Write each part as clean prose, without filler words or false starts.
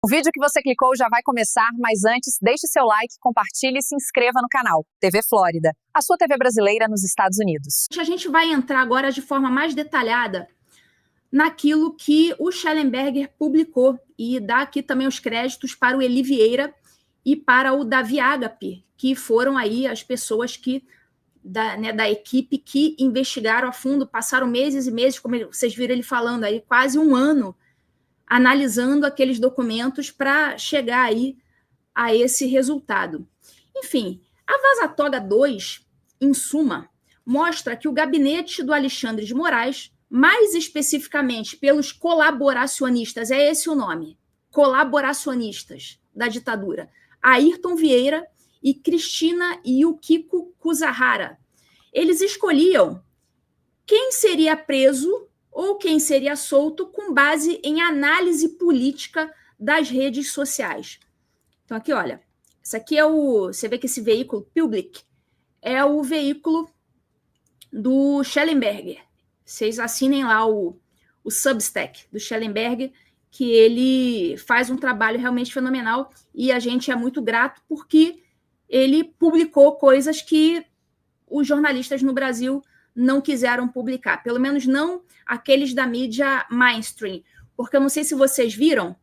O vídeo que você clicou já vai começar, mas antes, deixe seu like, compartilhe e se inscreva no canal. TV Flórida, a sua TV brasileira nos Estados Unidos. A gente vai entrar agora de forma mais detalhada naquilo que o Shellenberger publicou e dar aqui também os créditos para o Eli Vieira e para o Davi Agape, que foram aí as pessoas que da equipe que investigaram a fundo, passaram meses e meses, como vocês viram ele falando aí, quase um ano, analisando aqueles documentos para chegar aí a esse resultado. Enfim, a Vaza Toga 2, em suma, mostra que o gabinete do Alexandre de Moraes, mais especificamente pelos colaboracionistas, é esse o nome, colaboracionistas da ditadura, Ayrton Vieira e Cristina Yukiko Kusahara, eles escolhiam quem seria preso ou quem seria solto com base em análise política das redes sociais. Então aqui, olha, isso aqui é você vê que esse veículo, Public, é o veículo do Shellenberger. Vocês assinem lá o Substack do Shellenberger, que ele faz um trabalho realmente fenomenal e a gente é muito grato porque ele publicou coisas que os jornalistas no Brasil não quiseram publicar, pelo menos não aqueles da mídia mainstream, porque eu não sei se vocês viram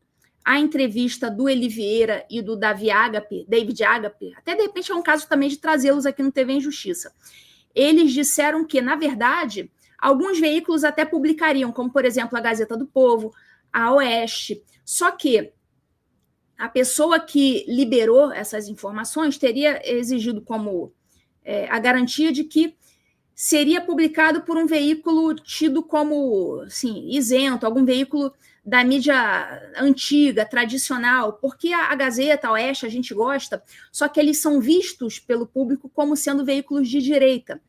a entrevista do Eli Vieira e do David Agape, até de repente é um caso também de trazê-los aqui no TV em Justiça. Eles disseram que, na verdade, alguns veículos até publicariam, como, por exemplo, a Gazeta do Povo, a Oeste, só que a pessoa que liberou essas informações teria exigido como a garantia de que seria publicado por um veículo tido como assim, isento, algum veículo da mídia antiga, tradicional, porque a Gazeta, a Oeste, a gente gosta, só que eles são vistos pelo público como sendo veículos de direita.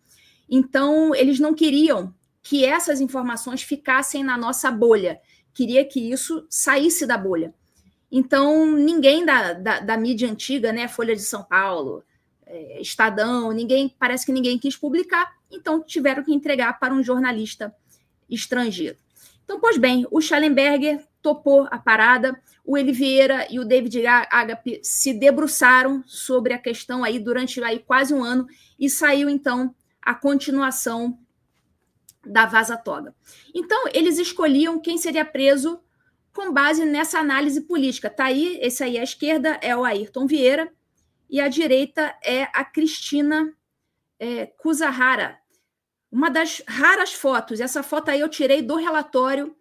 Então, eles não queriam que essas informações ficassem na nossa bolha, queria que isso saísse da bolha. Então, ninguém da mídia antiga, né, Folha de São Paulo, Estadão, parece que ninguém quis publicar, então tiveram que entregar para um jornalista estrangeiro. Então, pois bem, o Shellenberger topou a parada, o Eli Vieira e o David Agape se debruçaram sobre a questão aí durante aí quase um ano e saiu, então, a continuação da Vaza Toga. Então, eles escolhiam quem seria preso com base nessa análise política. Tá aí, esse aí à esquerda é o Ayrton Vieira e à direita é a Cristina Kusahara. Uma das raras fotos, essa foto aí eu tirei do relatório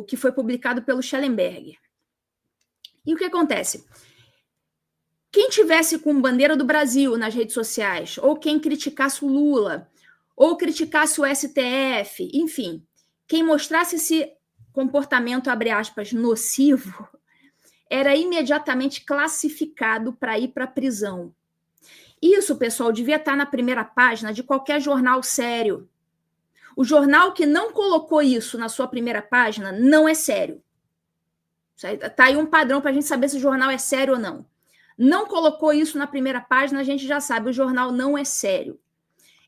que foi publicado pelo Shellenberger. E o que acontece? Quem tivesse com bandeira do Brasil nas redes sociais, ou quem criticasse o Lula, ou criticasse o STF, enfim, quem mostrasse esse comportamento, abre aspas, nocivo, era imediatamente classificado para ir para a prisão. Isso, pessoal, devia estar na primeira página de qualquer jornal sério. O jornal que não colocou isso na sua primeira página não é sério. Está aí um padrão para a gente saber se o jornal é sério ou não. Não colocou isso na primeira página, a gente já sabe, o jornal não é sério.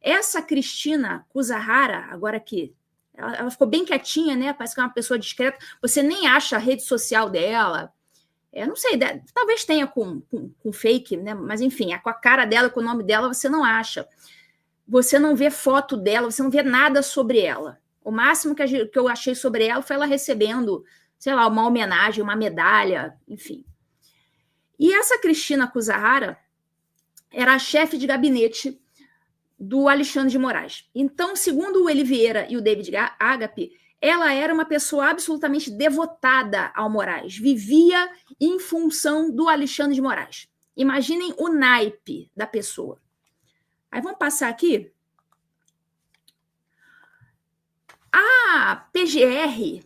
Essa Cristina Kusahara, agora aqui, ela ficou bem quietinha, né? Parece que é uma pessoa discreta. Você nem acha a rede social dela. Não sei, talvez tenha com fake, né? Mas enfim, com a cara dela, com o nome dela, você não acha. Você não vê foto dela, você não vê nada sobre ela. O máximo que eu achei sobre ela foi ela recebendo, sei lá, uma homenagem, uma medalha, enfim. E essa Cristina Kusahara era a chefe de gabinete do Alexandre de Moraes. Então, segundo o Eli Vieira e o David Agape, ela era uma pessoa absolutamente devotada ao Moraes, vivia em função do Alexandre de Moraes. Imaginem o naipe da pessoa. Aí vamos passar aqui. A PGR,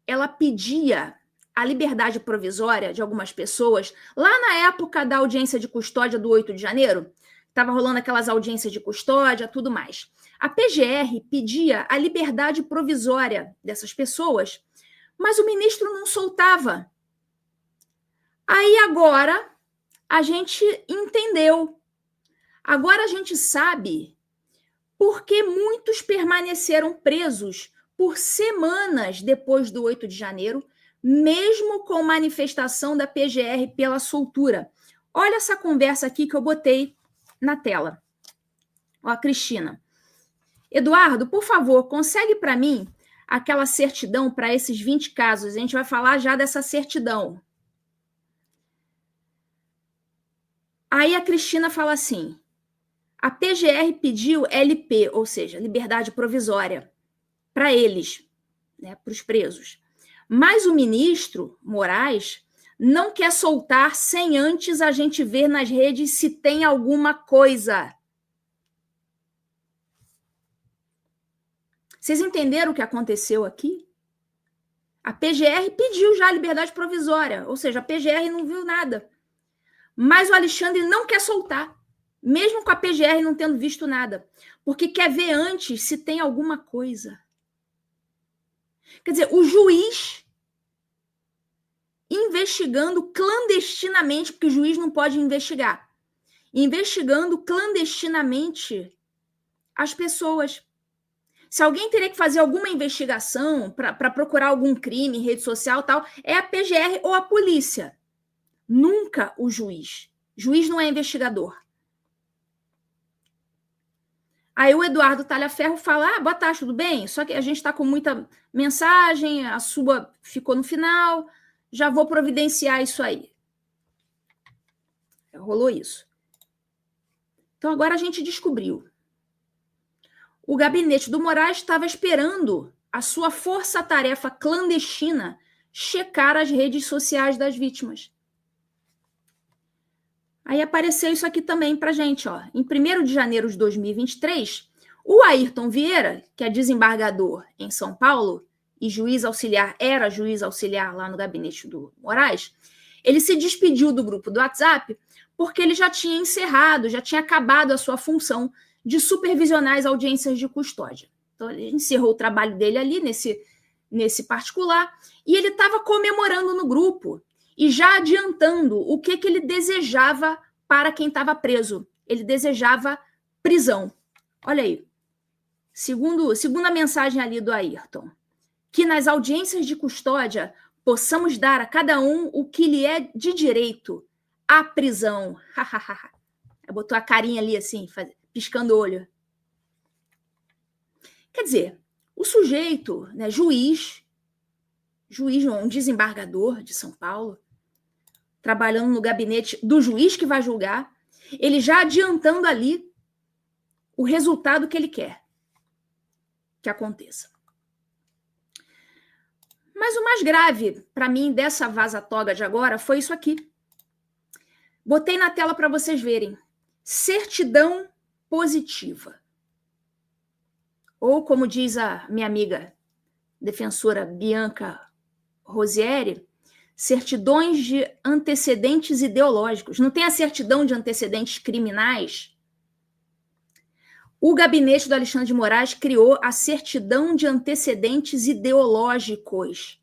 ela pedia a liberdade provisória de algumas pessoas lá na época da audiência de custódia do 8 de janeiro, estava rolando aquelas audiências de custódia, tudo mais. A PGR pedia a liberdade provisória dessas pessoas, mas o ministro não soltava. Aí agora a gente entendeu. Agora a gente sabe por que muitos permaneceram presos por semanas depois do 8 de janeiro, mesmo com manifestação da PGR pela soltura. Olha essa conversa aqui que eu botei na tela. Ó, Cristina. Eduardo, por favor, consegue para mim aquela certidão para esses 20 casos. A gente vai falar já dessa certidão. Aí a Cristina fala assim, a PGR pediu LP, ou seja, liberdade provisória, para eles, né, para os presos. Mas o ministro Moraes não quer soltar sem antes a gente ver nas redes se tem alguma coisa. Vocês entenderam o que aconteceu aqui? A PGR pediu já a liberdade provisória, ou seja, a PGR não viu nada. Mas o Alexandre não quer soltar, mesmo com a PGR não tendo visto nada, porque quer ver antes se tem alguma coisa. Quer dizer, o juiz investigando clandestinamente, porque o juiz não pode investigar, investigando clandestinamente as pessoas. Se alguém teria que fazer alguma investigação para procurar algum crime em rede social e tal, é a PGR ou a polícia. Nunca o juiz. Juiz não é investigador. Aí o Eduardo Talhaferro fala, boa tarde, tudo bem? Só que a gente está com muita mensagem, a sua ficou no final, já vou providenciar isso aí. Rolou isso. Então agora a gente descobriu. O gabinete do Moraes estava esperando a sua força-tarefa clandestina checar as redes sociais das vítimas. Aí apareceu isso aqui também para a gente. Ó. Em 1º de janeiro de 2023, o Ayrton Vieira, que é desembargador em São Paulo e juiz auxiliar, era juiz auxiliar lá no gabinete do Moraes, ele se despediu do grupo do WhatsApp porque ele já tinha encerrado, já tinha acabado a sua função de supervisionar as audiências de custódia. Então, ele encerrou o trabalho dele ali, nesse particular, e ele estava comemorando no grupo e já adiantando o que ele desejava para quem estava preso. Ele desejava prisão. Olha aí. Segunda mensagem ali do Ayrton. Que nas audiências de custódia possamos dar a cada um o que lhe é de direito. A prisão. Botou a carinha ali assim, piscando o olho. Quer dizer, o sujeito, né, juiz, um desembargador de São Paulo, trabalhando no gabinete do juiz que vai julgar, ele já adiantando ali o resultado que ele quer que aconteça. Mas o mais grave, para mim, dessa vaza-toga de agora foi isso aqui. Botei na tela para vocês verem. Certidão positiva. Ou, como diz a minha amiga defensora Bianca Rosieri, certidões de antecedentes ideológicos. Não tem a certidão de antecedentes criminais? O gabinete do Alexandre de Moraes criou a certidão de antecedentes ideológicos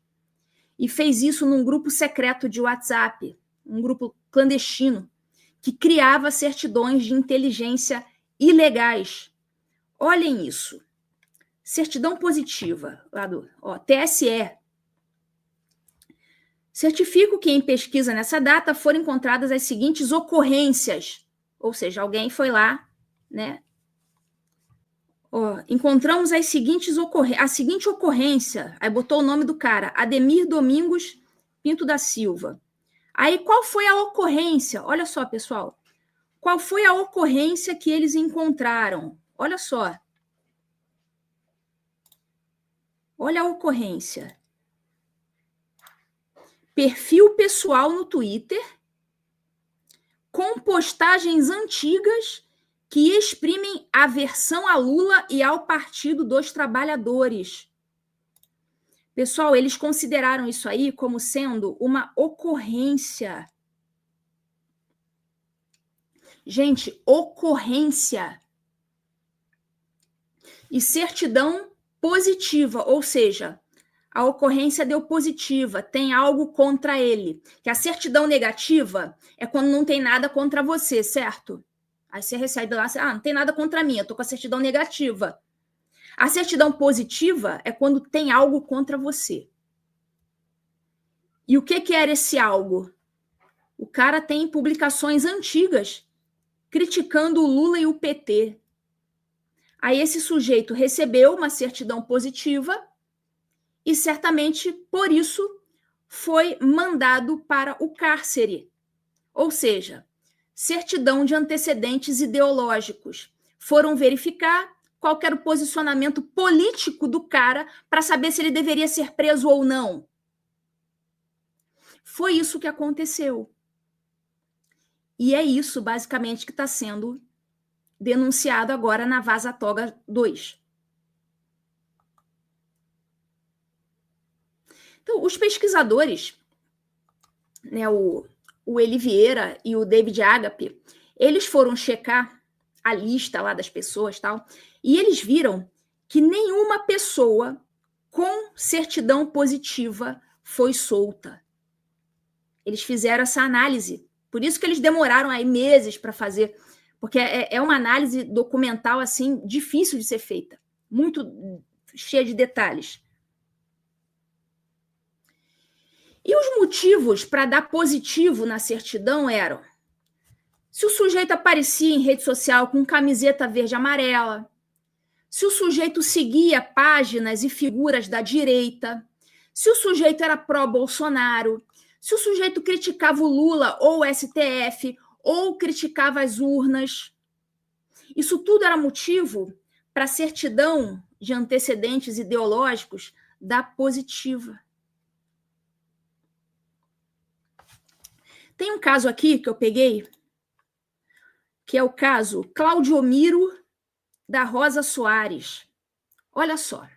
e fez isso num grupo secreto de WhatsApp, um grupo clandestino, que criava certidões de inteligência ilegais. Olhem isso. Certidão positiva, lá do TSE. Certifico que em pesquisa nessa data foram encontradas as seguintes ocorrências. Ou seja, alguém foi lá, né? Encontramos a seguinte ocorrência. Aí botou o nome do cara, Ademir Domingos Pinto da Silva. Aí qual foi a ocorrência? Olha só, pessoal. Qual foi a ocorrência que eles encontraram? Olha só. Olha a ocorrência. Perfil pessoal no Twitter com postagens antigas que exprimem aversão a Lula e ao Partido dos Trabalhadores. Pessoal, eles consideraram isso aí como sendo uma ocorrência. Gente, ocorrência. E certidão positiva, ou seja, a ocorrência deu positiva, tem algo contra ele. Que a certidão negativa é quando não tem nada contra você, certo? Aí você recebe lá, não tem nada contra mim, eu tô com a certidão negativa. A certidão positiva é quando tem algo contra você. E o que era esse algo? O cara tem publicações antigas criticando o Lula e o PT. Aí esse sujeito recebeu uma certidão positiva e certamente por isso foi mandado para o cárcere. Ou seja, certidão de antecedentes ideológicos. Foram verificar qual era o posicionamento político do cara para saber se ele deveria ser preso ou não. Foi isso que aconteceu. E é isso, basicamente, que está sendo denunciado agora na Vaza Toga 2. Então, os pesquisadores, né, o Eli Vieira e o David Agape, eles foram checar a lista lá das pessoas e tal, e eles viram que nenhuma pessoa com certidão positiva foi solta. Eles fizeram essa análise. Por isso que eles demoraram aí meses para fazer, porque é uma análise documental assim difícil de ser feita, muito cheia de detalhes. E os motivos para dar positivo na certidão eram: se o sujeito aparecia em rede social com camiseta verde e amarela, se o sujeito seguia páginas e figuras da direita, se o sujeito era pró-Bolsonaro, se o sujeito criticava o Lula ou o STF, ou criticava as urnas. Isso tudo era motivo para a certidão de antecedentes ideológicos dar positiva. Tem um caso aqui que eu peguei, que é o caso Claudiomiro da Rosa Soares. Olha só,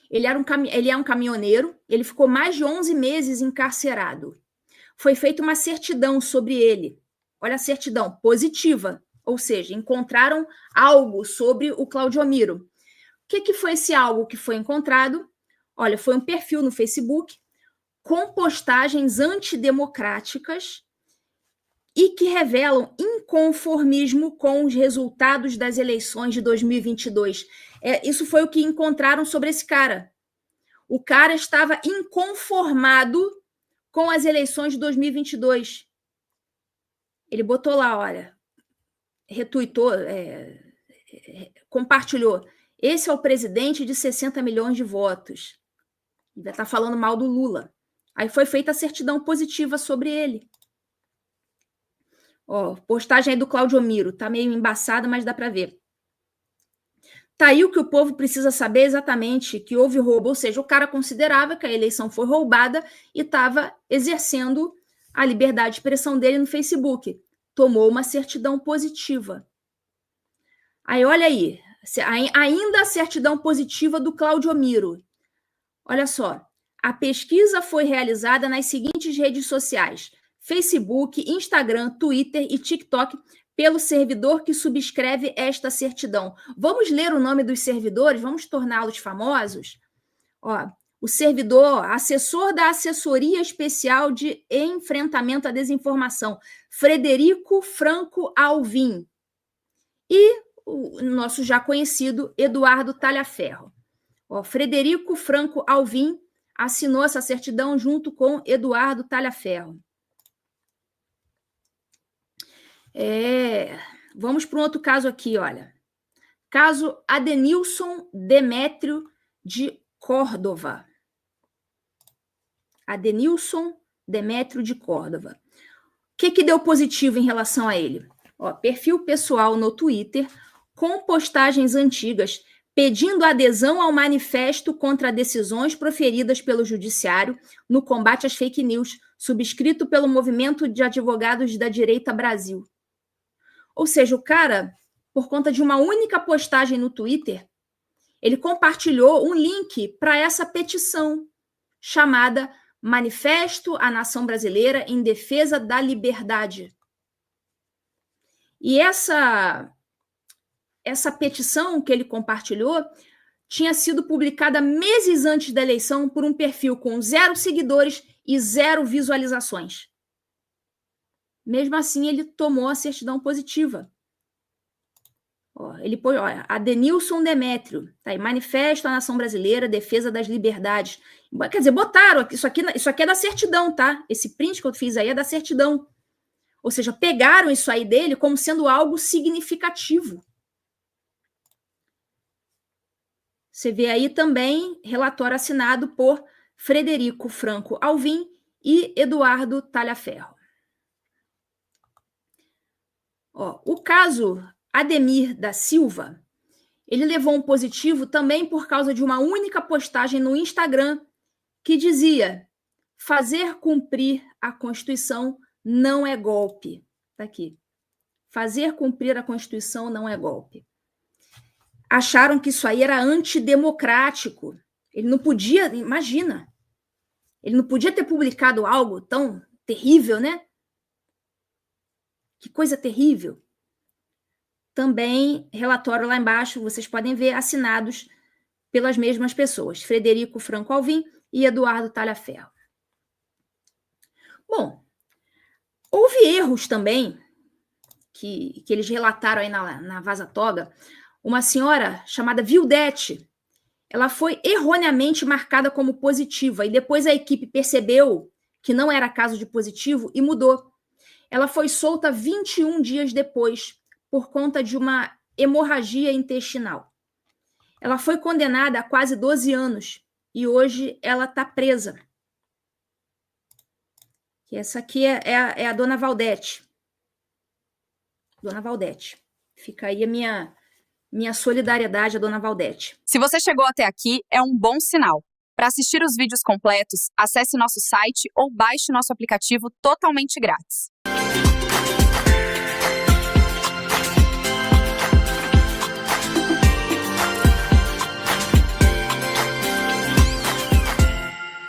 ele é um caminhoneiro, ele ficou mais de 11 meses encarcerado. Foi feita uma certidão sobre ele. Olha a certidão, positiva, ou seja, encontraram algo sobre o Claudiomiro. O que foi esse algo que foi encontrado? Olha, foi um perfil no Facebook com postagens antidemocráticas e que revelam inconformismo com os resultados das eleições de 2022. Isso foi o que encontraram sobre esse cara. O cara estava inconformado com as eleições de 2022. Ele botou lá, olha, retuitou, compartilhou. Esse é o presidente de 60 milhões de votos. Ele vai estar falando mal do Lula. Aí foi feita a certidão positiva sobre ele. Ó, postagem aí do Claudiomiro, tá meio embaçada, mas dá para ver. Tá aí o que o povo precisa saber exatamente, que houve roubo, ou seja, o cara considerava que a eleição foi roubada e estava exercendo a liberdade de expressão dele no Facebook. Tomou uma certidão positiva. Aí, olha aí, ainda a certidão positiva do Claudiomiro. Olha só, a pesquisa foi realizada nas seguintes redes sociais: Facebook, Instagram, Twitter e TikTok, pelo servidor que subscreve esta certidão. Vamos ler o nome dos servidores? Vamos torná-los famosos? Ó, o servidor, assessor da Assessoria Especial de Enfrentamento à Desinformação, Frederico Franco Alvim. E o nosso já conhecido Eduardo Talhaferro. Ó, Frederico Franco Alvim assinou essa certidão junto com Eduardo Talhaferro. Vamos para um outro caso aqui, olha. Caso Adenilson Demétrio de Córdova. Adenilson Demétrio de Córdova. O que deu positivo em relação a ele? Ó, perfil pessoal no Twitter, com postagens antigas, pedindo adesão ao manifesto contra decisões proferidas pelo Judiciário no combate às fake news, subscrito pelo Movimento de Advogados da Direita Brasil. Ou seja, o cara, por conta de uma única postagem no Twitter, ele compartilhou um link para essa petição chamada Manifesto à Nação Brasileira em Defesa da Liberdade. E essa petição que ele compartilhou tinha sido publicada meses antes da eleição por um perfil com 0 seguidores e 0 visualizações. Mesmo assim, ele tomou a certidão positiva. Ó, ele põe, olha, Adenilson Demétrio, tá aí, Manifesto à Nação Brasileira, Defesa das Liberdades. Quer dizer, botaram, isso aqui é da certidão, tá? Esse print que eu fiz aí é da certidão. Ou seja, pegaram isso aí dele como sendo algo significativo. Você vê aí também relatório assinado por Frederico Franco Alvim e Eduardo Talhaferro. Ó, o caso Ademir da Silva, ele levou um positivo também por causa de uma única postagem no Instagram que dizia: fazer cumprir a Constituição não é golpe. Tá aqui. Fazer cumprir a Constituição não é golpe. Acharam que isso aí era antidemocrático. Ele não podia, imagina, ele não podia ter publicado algo tão terrível, né? Que coisa terrível. Também, relatório lá embaixo, vocês podem ver, assinados pelas mesmas pessoas, Frederico Franco Alvim e Eduardo Talhaferro. Bom, houve erros também que eles relataram aí na Vaza Toga. Uma senhora chamada Vildete, ela foi erroneamente marcada como positiva e depois a equipe percebeu que não era caso de positivo e mudou. Ela foi solta 21 dias depois por conta de uma hemorragia intestinal. Ela foi condenada a quase 12 anos e hoje ela está presa. E essa aqui é a dona Valdete. Dona Valdete. Fica aí a minha solidariedade à dona Valdete. Se você chegou até aqui, é um bom sinal. Para assistir os vídeos completos, acesse nosso site ou baixe nosso aplicativo totalmente grátis.